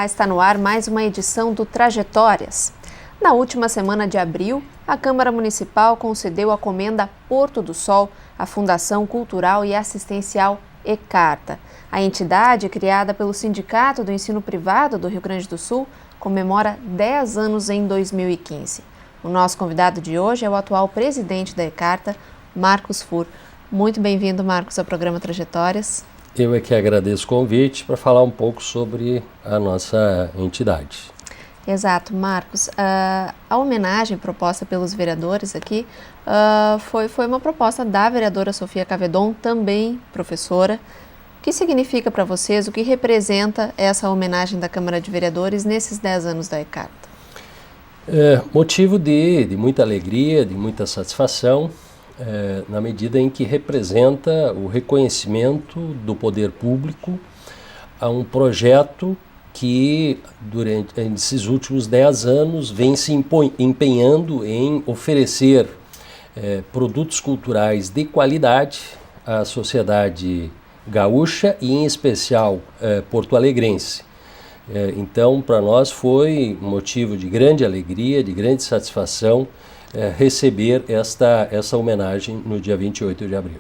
Olá, está no ar mais uma edição do Trajetórias. Na última semana de abril, a Câmara Municipal concedeu a Comenda Porto do Sol à Fundação Cultural e Assistencial ECARTA. A entidade, criada pelo Sindicato do Ensino Privado do Rio Grande do Sul, comemora 10 anos em 2015. O nosso convidado de hoje é o atual presidente da ECARTA, Marcos Fur. Muito bem-vindo, Marcos, ao programa Trajetórias. Eu é que agradeço o convite para falar um pouco sobre a nossa entidade. Exato, Marcos. A homenagem proposta pelos vereadores aqui foi uma proposta da vereadora Sofia Cavedon, também professora. O que significa para vocês, o que representa essa homenagem da Câmara de Vereadores nesses 10 anos da ECARTA? Motivo de muita alegria, de muita satisfação, na medida em que representa o reconhecimento do poder público a um projeto que, durante esses últimos 10 anos, vem se empenhando em oferecer produtos culturais de qualidade à sociedade gaúcha e, em especial, porto-alegrense. Então, para nós foi um motivo de grande alegria, de grande satisfação receber essa homenagem no dia 28 de abril.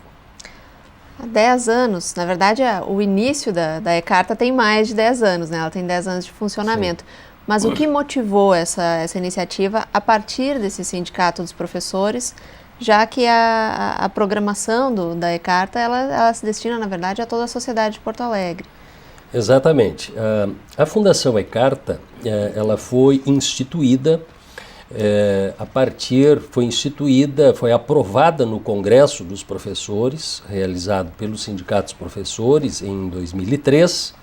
Há 10 anos, na verdade, o início da ECARTA tem mais de 10 anos, né? Ela tem 10 anos de funcionamento. Sim. Mas o que motivou essa iniciativa a partir desse sindicato dos professores, já que a programação da ECARTA, ela se destina, na verdade, a toda a sociedade de Porto Alegre? Exatamente. A Fundação ECARTA, ela foi instituída foi aprovada no Congresso dos Professores, realizado pelos sindicatos professores em 2003.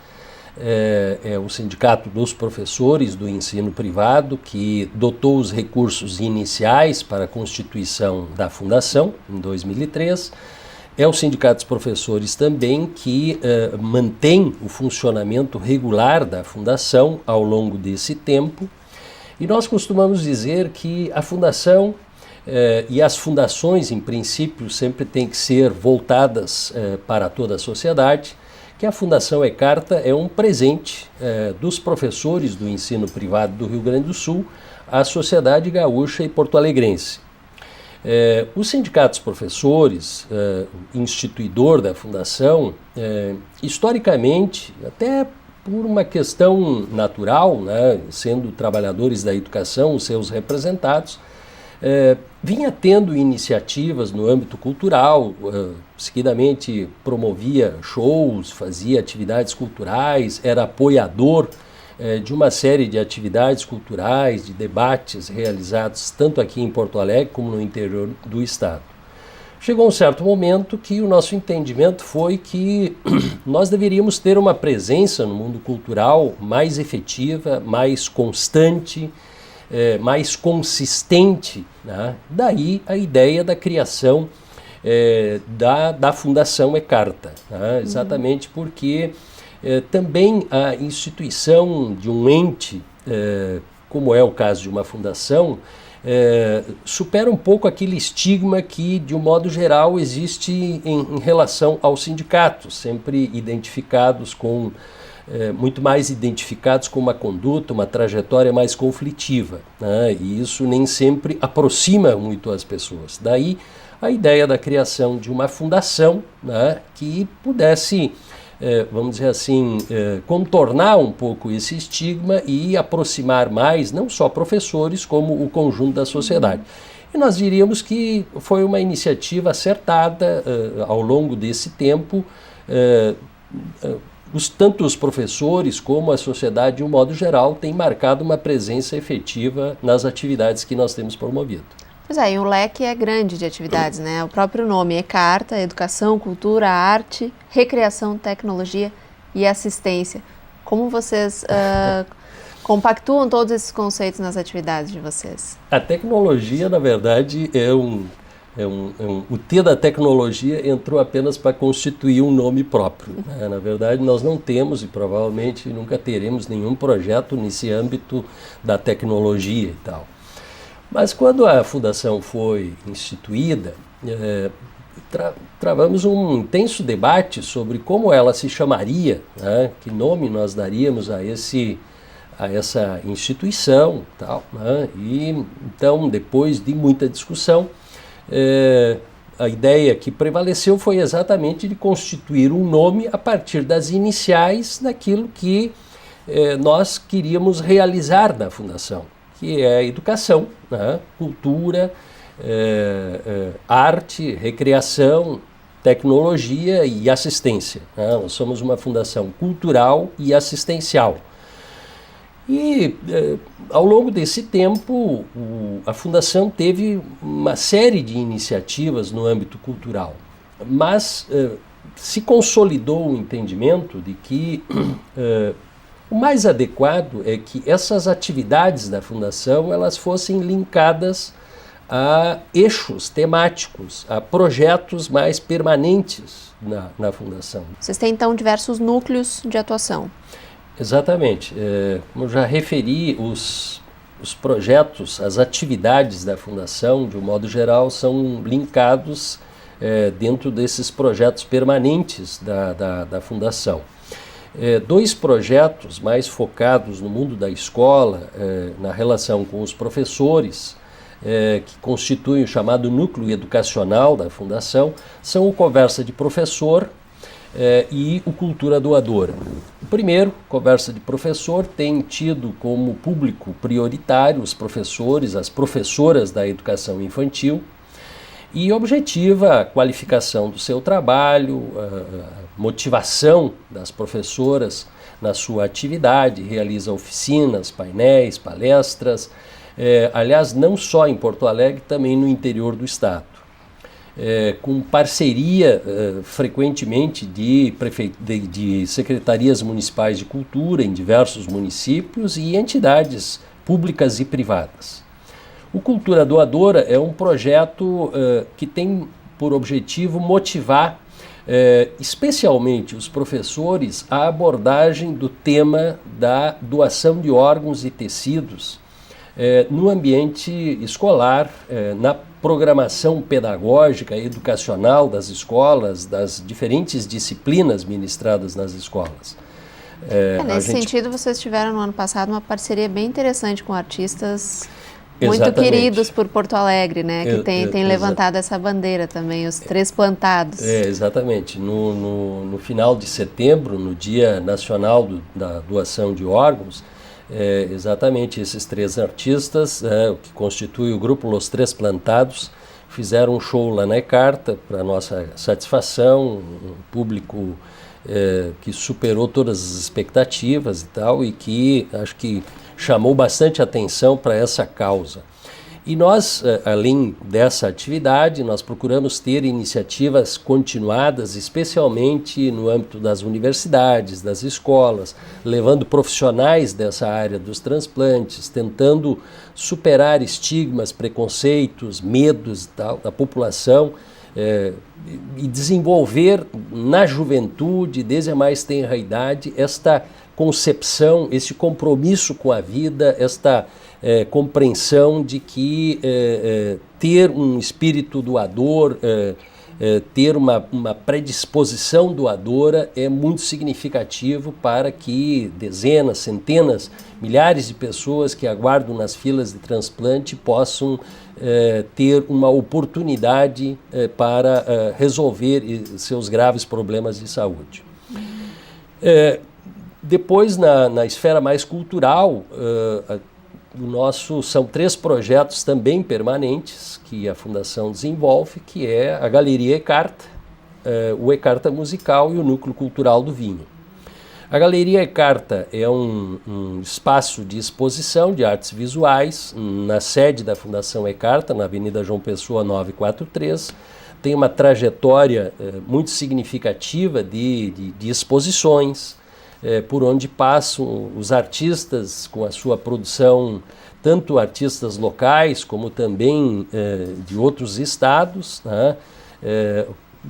É o Sindicato dos Professores do Ensino Privado que dotou os recursos iniciais para a constituição da Fundação, em 2003. É o Sindicato dos Professores também que mantém o funcionamento regular da Fundação ao longo desse tempo. E nós costumamos dizer que a Fundação e as fundações, em princípio, sempre têm que ser voltadas para toda a sociedade, que a Fundação ECARTA é um presente dos professores do ensino privado do Rio Grande do Sul à sociedade gaúcha e porto-alegrense. O Sindicato dos Professores, instituidor da Fundação, historicamente, até por uma questão natural, né, sendo trabalhadores da educação os seus representados, vinha tendo iniciativas no âmbito cultural, seguidamente promovia shows, fazia atividades culturais, era apoiador de uma série de atividades culturais, de debates realizados tanto aqui em Porto Alegre como no interior do estado. Chegou um certo momento que o nosso entendimento foi que nós deveríamos ter uma presença no mundo cultural mais efetiva, mais constante, mais consistente, né? Daí a ideia da criação da Fundação ECARTA, né? Exatamente porque também a instituição de um ente, como é o caso de uma fundação, supera um pouco aquele estigma que, de um modo geral, existe em relação aos sindicatos, sempre identificados com, muito mais identificados com uma conduta, uma trajetória mais conflitiva, né? E isso nem sempre aproxima muito as pessoas. Daí a ideia da criação de uma fundação, né, que pudesse, vamos dizer assim, contornar um pouco esse estigma e aproximar mais, não só professores, como o conjunto da sociedade. E nós diríamos que foi uma iniciativa acertada ao longo desse tempo. Tanto os professores como a sociedade, de um modo geral, têm marcado uma presença efetiva nas atividades que nós temos promovido. Pois é, e o leque é grande de atividades, né? O próprio nome ECARTA, Educação, Cultura, Arte, Recreação, Tecnologia e Assistência. Como vocês compactuam todos esses conceitos nas atividades de vocês? A tecnologia, na verdade, o T da tecnologia entrou apenas para constituir um nome próprio, né? Na verdade, nós não temos e provavelmente nunca teremos nenhum projeto nesse âmbito da tecnologia e tal. Mas quando a Fundação foi instituída, travamos um intenso debate sobre como ela se chamaria, né? Que nome nós daríamos a esse a essa instituição, tal, né? E então, depois de muita discussão, a ideia que prevaleceu foi exatamente de constituir um nome a partir das iniciais daquilo que nós queríamos realizar na Fundação, que é a educação, né? Cultura, arte, recreação, tecnologia e assistência, né? Nós somos uma fundação cultural e assistencial. E ao longo desse tempo, a Fundação teve uma série de iniciativas no âmbito cultural, mas se consolidou o entendimento de que o mais adequado é que essas atividades da Fundação elas fossem linkadas a eixos temáticos, a projetos mais permanentes na Fundação. Vocês têm, então, diversos núcleos de atuação. Exatamente. Como eu já referi, os projetos, as atividades da Fundação, de um modo geral, são linkados dentro desses projetos permanentes da Fundação. Dois projetos mais focados no mundo da escola, na relação com os professores, que constituem o chamado núcleo educacional da Fundação, são o Conversa de Professor e o Cultura Doadora. O primeiro, Conversa de Professor, tem tido como público prioritário os professores, as professoras da educação infantil, e objetiva a qualificação do seu trabalho, a motivação das professoras na sua atividade, realiza oficinas, painéis, palestras, aliás, não só em Porto Alegre, também no interior do estado. Com parceria frequentemente de secretarias municipais de cultura em diversos municípios e entidades públicas e privadas. O Cultura Doadora é um projeto que tem por objetivo motivar especialmente os professores à abordagem do tema da doação de órgãos e tecidos no ambiente escolar, na programação pedagógica e educacional das escolas, das diferentes disciplinas ministradas nas escolas. Nesse sentido, vocês tiveram no ano passado uma parceria bem interessante com artistas muito queridos por Porto Alegre, né? Que tem levantado essa bandeira também, os Três Plantados. Exatamente. No final de setembro, no Dia Nacional da Doação de Órgãos, exatamente esses três artistas, que constituem o grupo Los Três Plantados, fizeram um show lá na E-Carta, para nossa satisfação, um público que superou todas as expectativas e tal, e que acho que chamou bastante atenção para essa causa. E nós, além dessa atividade, nós procuramos ter iniciativas continuadas, especialmente no âmbito das universidades, das escolas, levando profissionais dessa área dos transplantes, tentando superar estigmas, preconceitos, medos e tal, da população, e desenvolver na juventude, desde a mais tenra idade, esta concepção, esse compromisso com a vida, esta compreensão de que ter um espírito doador, ter uma predisposição doadora é muito significativo para que dezenas, centenas, milhares de pessoas que aguardam nas filas de transplante possam ter uma oportunidade para resolver seus graves problemas de saúde. Depois, na esfera mais cultural, são três projetos também permanentes que a Fundação desenvolve, que é a Galeria E-Carta, o E-Carta Musical e o Núcleo Cultural do Vinho. A Galeria E-Carta é um espaço de exposição de artes visuais na sede da Fundação E-Carta, na Avenida João Pessoa 943. Tem uma trajetória muito significativa de exposições, por onde passam os artistas com a sua produção, tanto artistas locais como também de outros estados, né?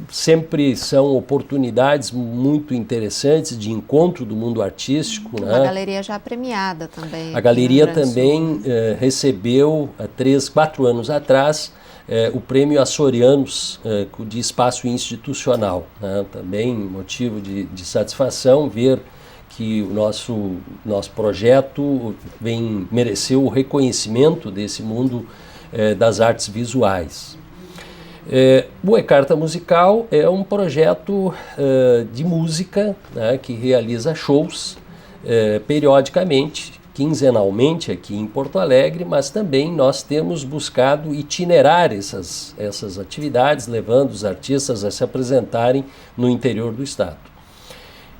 Sempre são oportunidades muito interessantes de encontro do mundo artístico. Uma galeria já premiada também. A galeria também recebeu, há 4 anos atrás, o Prêmio Açorianos de Espaço Institucional, né? Também motivo de satisfação ver que o nosso projeto mereceu o reconhecimento desse mundo das artes visuais. O E-Carta Musical é um projeto de música, né, que realiza shows periodicamente, quinzenalmente aqui em Porto Alegre, mas também nós temos buscado itinerar essas atividades, levando os artistas a se apresentarem no interior do estado.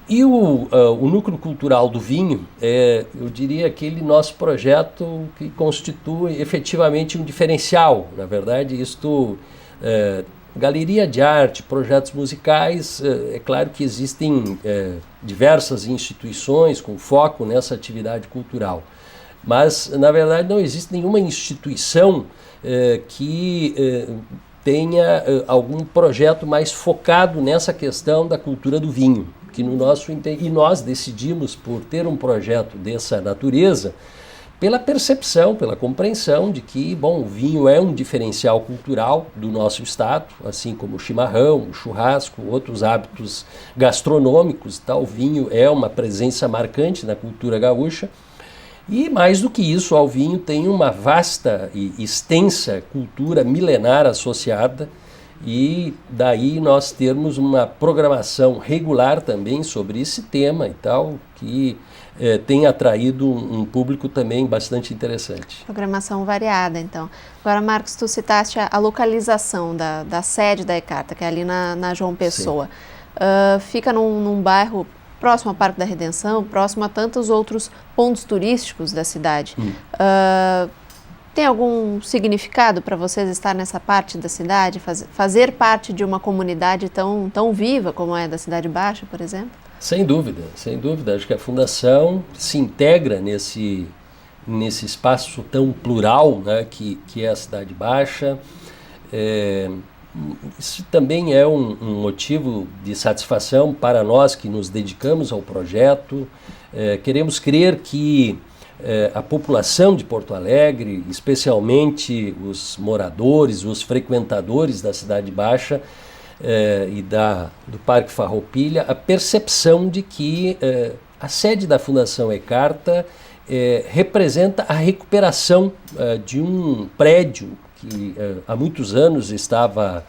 E o Núcleo Cultural do Vinho eu diria, aquele nosso projeto que constitui efetivamente um diferencial. Na verdade, galeria de arte, projetos musicais, é claro que existem diversas instituições com foco nessa atividade cultural, mas na verdade não existe nenhuma instituição que tenha algum projeto mais focado nessa questão da cultura do vinho, que e nós decidimos por ter um projeto dessa natureza pela percepção, pela compreensão de que, o vinho é um diferencial cultural do nosso estado, assim como o chimarrão, o churrasco, outros hábitos gastronômicos, o vinho é uma presença marcante na cultura gaúcha. E mais do que isso, ao vinho tem uma vasta e extensa cultura milenar associada, e daí nós termos uma programação regular também sobre esse tema e tal, que tem atraído um público também bastante interessante. Programação variada, então. Agora, Marcos, tu citaste a localização da sede da E-Carta, que é ali na João Pessoa. Fica num bairro próximo ao Parque da Redenção, próximo a tantos outros pontos turísticos da cidade. Tem algum significado para vocês estar nessa parte da cidade, fazer parte de uma comunidade tão viva como é da Cidade Baixa, por exemplo? Sem dúvida, sem dúvida. Acho que a Fundação se integra nesse espaço tão plural, né, que é a Cidade Baixa. Isso também é um motivo de satisfação para nós que nos dedicamos ao projeto. Queremos crer que a população de Porto Alegre, especialmente os moradores, os frequentadores da Cidade Baixa e do Parque Farroupilha, a percepção de que a sede da Fundação E-Carta representa a recuperação de um prédio que há muitos anos estava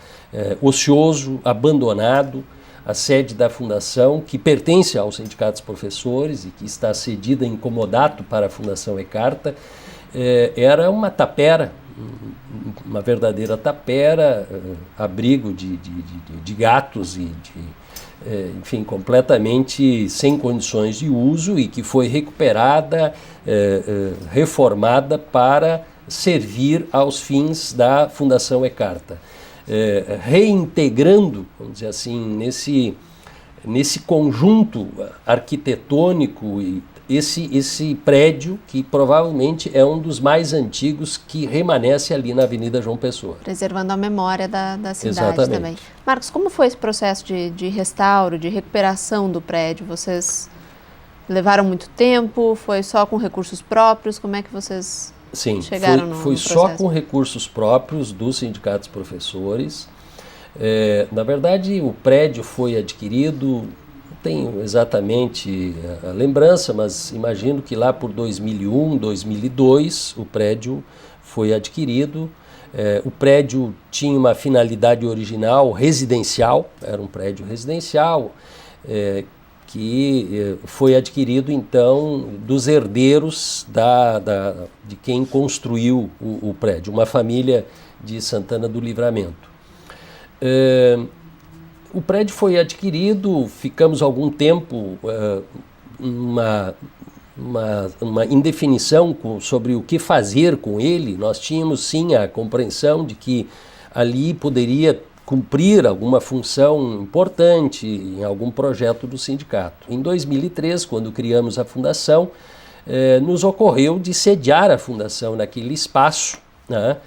ocioso, abandonado. A sede da Fundação, que pertence aos sindicatos professores e que está cedida em comodato para a Fundação E-Carta, era uma tapera, uma verdadeira tapera, abrigo de gatos e enfim, completamente sem condições de uso, e que foi recuperada, reformada para servir aos fins da Fundação E-Carta. Reintegrando, vamos dizer assim, nesse conjunto arquitetônico, esse prédio que provavelmente é um dos mais antigos que remanesce ali na Avenida João Pessoa. Preservando a memória da cidade. Exatamente. Também. Marcos, como foi esse processo de restauro, de recuperação do prédio? Vocês levaram muito tempo? Foi só com recursos próprios? Como é que vocês... Sim, foi só com recursos próprios dos sindicatos professores. Na verdade, o prédio foi adquirido, não tenho exatamente a lembrança, mas imagino que lá por 2001, 2002, o prédio foi adquirido. O prédio tinha uma finalidade original residencial, era um prédio residencial, que foi adquirido, então, dos herdeiros de quem construiu o prédio, uma família de Santana do Livramento. O prédio foi adquirido, ficamos algum tempo uma indefinição sobre o que fazer com ele. Nós tínhamos, sim, a compreensão de que ali poderia cumprir alguma função importante em algum projeto do sindicato. Em 2003, quando criamos a Fundação, nos ocorreu de sediar a Fundação naquele espaço, né?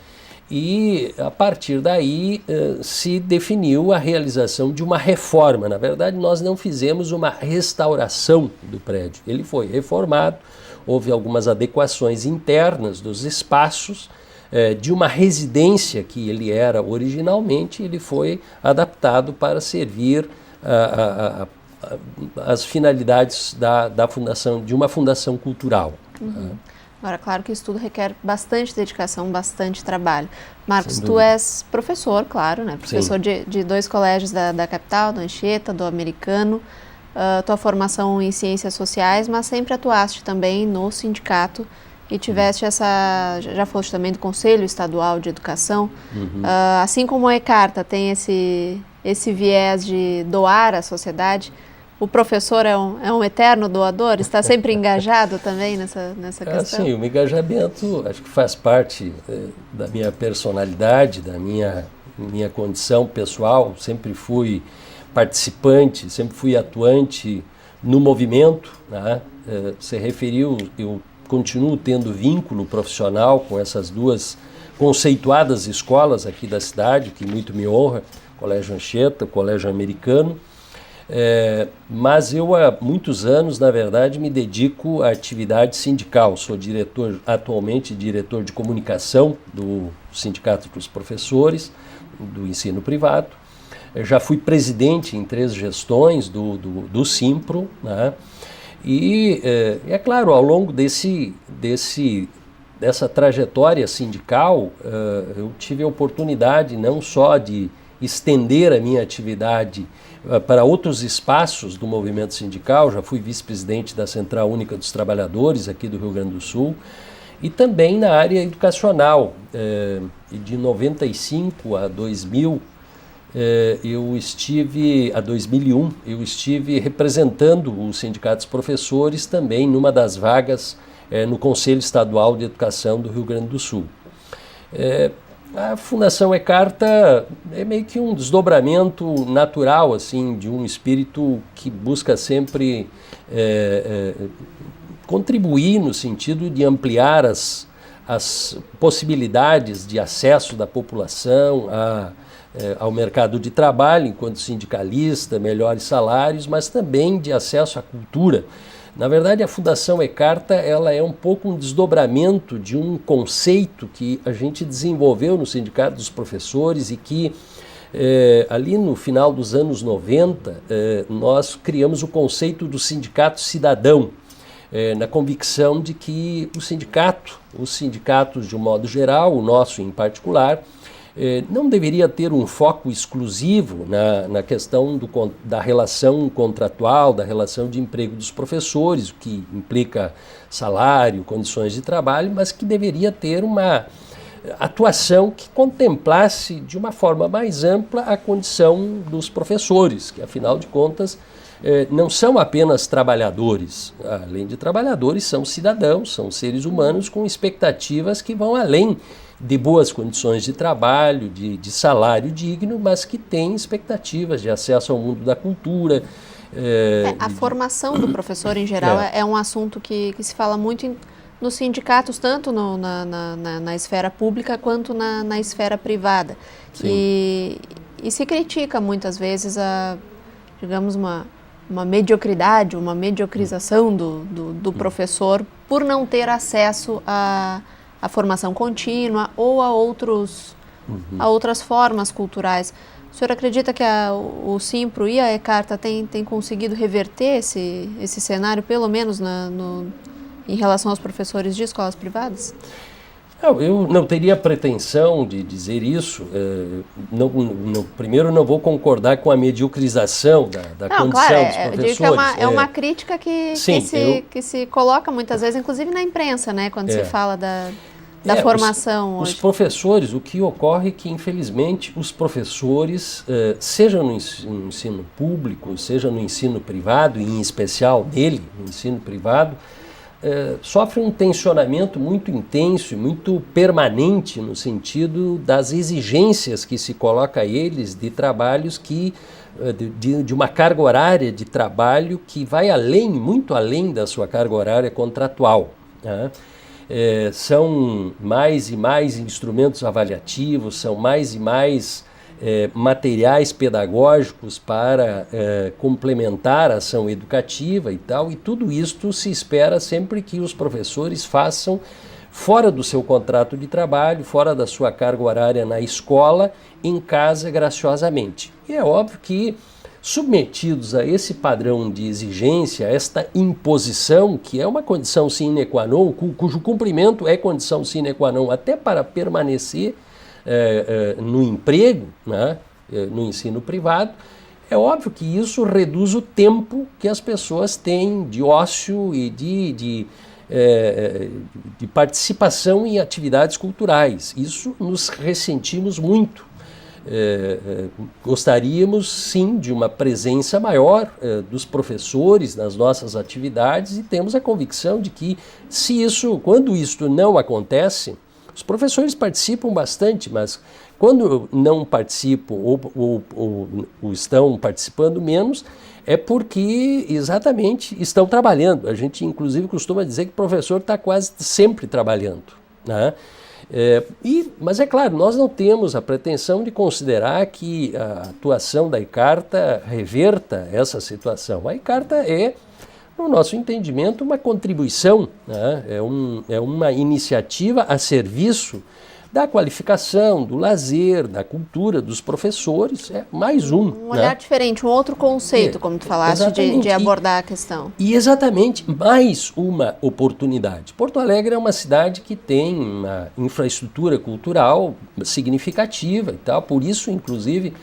E a partir daí se definiu a realização de uma reforma. Na verdade, nós não fizemos uma restauração do prédio. Ele foi reformado, houve algumas adequações internas dos espaços, de uma residência que ele era originalmente, ele foi adaptado para servir as finalidades da fundação, de uma fundação cultural. Agora, claro que isso tudo requer bastante dedicação, bastante trabalho. Marcos, tu és professor, claro, né? Professor de 2 colégios da capital, do Anchieta, do Americano. Tua formação em ciências sociais, mas sempre atuaste também no sindicato e tiveste já foste também do Conselho Estadual de Educação. Assim como a Ecarta tem esse viés de doar à sociedade, o professor é um eterno doador? Está sempre engajado também nessa questão? Sim, o engajamento acho que faz parte da minha personalidade, da minha condição pessoal. Sempre fui participante, sempre fui atuante no movimento, né? Você referiu, eu continuo tendo vínculo profissional com essas 2 conceituadas escolas aqui da cidade, que muito me honra, Colégio Anchieta, Colégio Americano. Mas eu há muitos anos, na verdade, me dedico à atividade sindical. Sou atualmente diretor de comunicação do Sindicato dos Professores do Ensino Privado. Eu já fui presidente em 3 gestões do Simpro, né? E é claro, ao longo dessa trajetória sindical, eu tive a oportunidade não só de estender a minha atividade para outros espaços do movimento sindical. Já fui vice-presidente da Central Única dos Trabalhadores aqui do Rio Grande do Sul, e também na área educacional. De 95 a 2000, a 2001, eu estive representando os sindicatos professores também numa das vagas no Conselho Estadual de Educação do Rio Grande do Sul. A Fundação Ecarta é meio que um desdobramento natural assim, de um espírito que busca sempre contribuir no sentido de ampliar as possibilidades de acesso da população ao mercado de trabalho, enquanto sindicalista, melhores salários, mas também de acesso à cultura. Na verdade, a Fundação Ecarta ela é um pouco um desdobramento de um conceito que a gente desenvolveu no Sindicato dos Professores e que, ali no final dos anos 90, nós criamos o conceito do sindicato cidadão, na convicção de que os sindicatos de um modo geral, o nosso em particular, não deveria ter um foco exclusivo na questão da relação contratual, da relação de emprego dos professores, o que implica salário, condições de trabalho, mas que deveria ter uma atuação que contemplasse de uma forma mais ampla a condição dos professores, que afinal de contas não são apenas trabalhadores. Além de trabalhadores, são cidadãos, são seres humanos com expectativas que vão além de boas condições de trabalho, de salário digno, mas que têm expectativas de acesso ao mundo da cultura. A formação do professor, em geral, é um assunto que se fala muito nos sindicatos, tanto na esfera pública quanto na esfera privada. E se critica muitas vezes digamos, uma mediocridade, uma mediocrização do professor por não ter acesso a formação contínua ou a outras formas culturais. O senhor acredita que o Simpro e a Ecarta têm conseguido reverter esse cenário, pelo menos em relação aos professores de escolas privadas? Eu não teria pretensão de dizer isso. Primeiro, não vou concordar com a mediocrização da condição dos professores. Eu digo que é uma crítica que se coloca muitas vezes, inclusive na imprensa, né, quando se fala da formação hoje. Os professores, o que ocorre é que, infelizmente, os professores, seja no ensino público, seja no ensino privado, e em especial nele, no ensino privado, sofrem um tensionamento muito intenso e muito permanente no sentido das exigências que se coloca a eles de trabalhos de uma carga horária de trabalho que vai muito além da sua carga horária contratual, né? São mais e mais instrumentos avaliativos, são mais e mais materiais pedagógicos para complementar a ação educativa e tal, e tudo isto se espera sempre que os professores façam fora do seu contrato de trabalho, fora da sua carga horária na escola, em casa graciosamente. E é óbvio que submetidos a esse padrão de exigência, a esta imposição, que é uma condição sine qua non, cujo cumprimento é condição sine qua non até para permanecer no emprego, né, no ensino privado, é óbvio que isso reduz o tempo que as pessoas têm de ócio e de participação em atividades culturais. Isso nos ressentimos muito. Gostaríamos sim de uma presença maior dos professores nas nossas atividades, e temos a convicção de que quando isso não acontece, os professores participam bastante, mas quando não participam ou estão participando menos, é porque exatamente estão trabalhando. A gente inclusive costuma dizer que o professor está quase sempre trabalhando, né? Mas é claro, nós não temos a pretensão de considerar que a atuação da ICARTA reverta essa situação. A ICARTA é, no nosso entendimento, uma contribuição, né? É uma iniciativa a serviço da qualificação, do lazer, da cultura dos professores, é mais um olhar né? diferente, um outro conceito, como tu falaste, de abordar a questão. E exatamente, mais uma oportunidade. Porto Alegre é uma cidade que tem uma infraestrutura cultural significativa e tal, por isso, inclusive,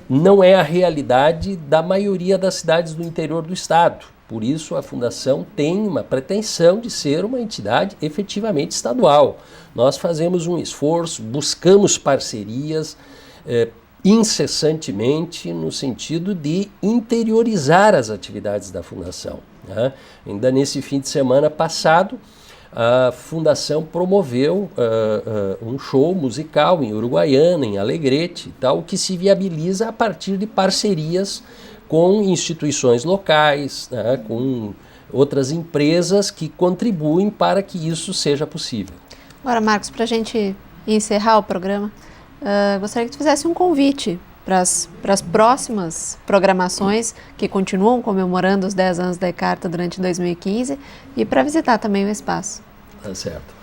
não é a realidade da maioria das cidades do interior do estado. Por isso, a Fundação tem uma pretensão de ser uma entidade efetivamente estadual. Nós fazemos um esforço, buscamos parcerias incessantemente no sentido de interiorizar as atividades da Fundação, né? Ainda nesse fim de semana passado, a Fundação promoveu um show musical em Uruguaiana, em Alegrete, tal, que se viabiliza a partir de parcerias com instituições locais, né, com outras empresas que contribuem para que isso seja possível. Agora, Marcos, para a gente encerrar o programa, gostaria que tu fizesse um convite para as próximas programações que continuam comemorando os 10 anos da ICARTA durante 2015 e para visitar também o espaço. Tá certo.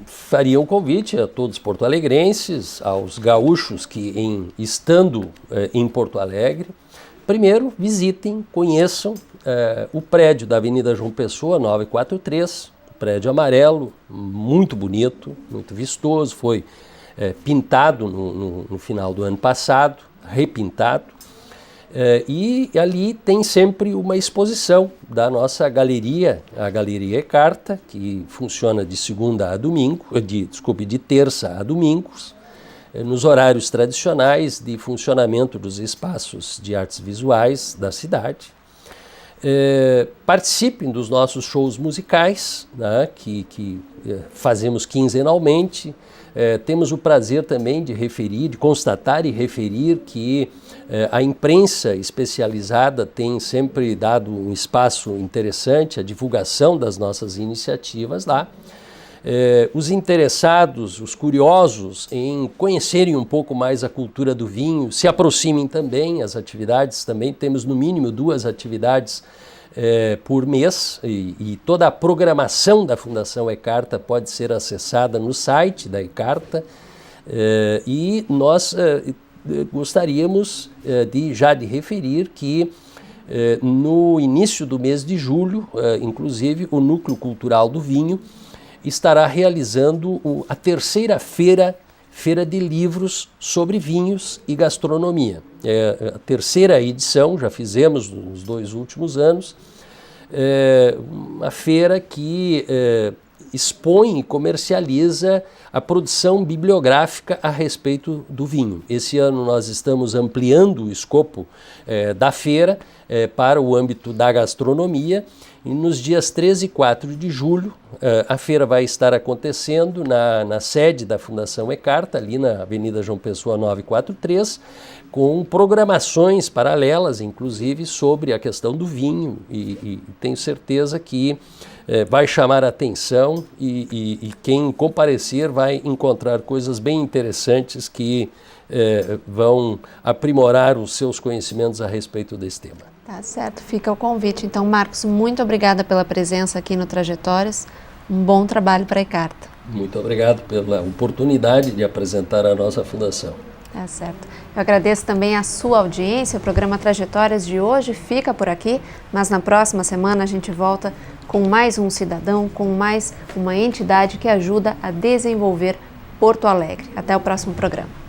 Faria um convite a todos os porto-alegrenses, aos gaúchos que, estando em Porto Alegre, primeiro visitem, conheçam o prédio da Avenida João Pessoa, 943, prédio amarelo, muito bonito, muito vistoso, foi pintado no final do ano passado, repintado, e ali tem sempre uma exposição da nossa galeria, a Galeria ICARTA, que funciona de terça a domingos, nos horários tradicionais de funcionamento dos espaços de artes visuais da cidade. Participem dos nossos shows musicais, né, que fazemos quinzenalmente. Temos o prazer também de constatar e referir que a imprensa especializada tem sempre dado um espaço interessante à divulgação das nossas iniciativas lá. Os interessados, os curiosos em conhecerem um pouco mais a cultura do vinho, se aproximem também. As atividades também, temos no mínimo 2 atividades por mês, e toda a programação da Fundação ICARTA pode ser acessada no site da ICARTA, e nós gostaríamos de referir que no início do mês de julho, inclusive, o Núcleo Cultural do Vinho estará realizando a terceira Feira de Livros sobre Vinhos e Gastronomia. A terceira edição, já fizemos nos 2 últimos anos, uma feira que expõe e comercializa a produção bibliográfica a respeito do vinho. Esse ano nós estamos ampliando o escopo da feira para o âmbito da gastronomia, e nos dias 13 e 4 de julho a feira vai estar acontecendo na sede da Fundação ICARTA, ali na Avenida João Pessoa 943, com programações paralelas, inclusive, sobre a questão do vinho, e tenho certeza que vai chamar a atenção, e quem comparecer vai encontrar coisas bem interessantes que vão aprimorar os seus conhecimentos a respeito desse tema. Tá certo, fica o convite. Então, Marcos, muito obrigada pela presença aqui no Trajetórias. Um bom trabalho para a ICARTA. Muito obrigado pela oportunidade de apresentar a nossa fundação. Tá certo. Eu agradeço também a sua audiência. O programa Trajetórias de hoje fica por aqui, mas na próxima semana a gente volta com mais um cidadão, com mais uma entidade que ajuda a desenvolver Porto Alegre. Até o próximo programa.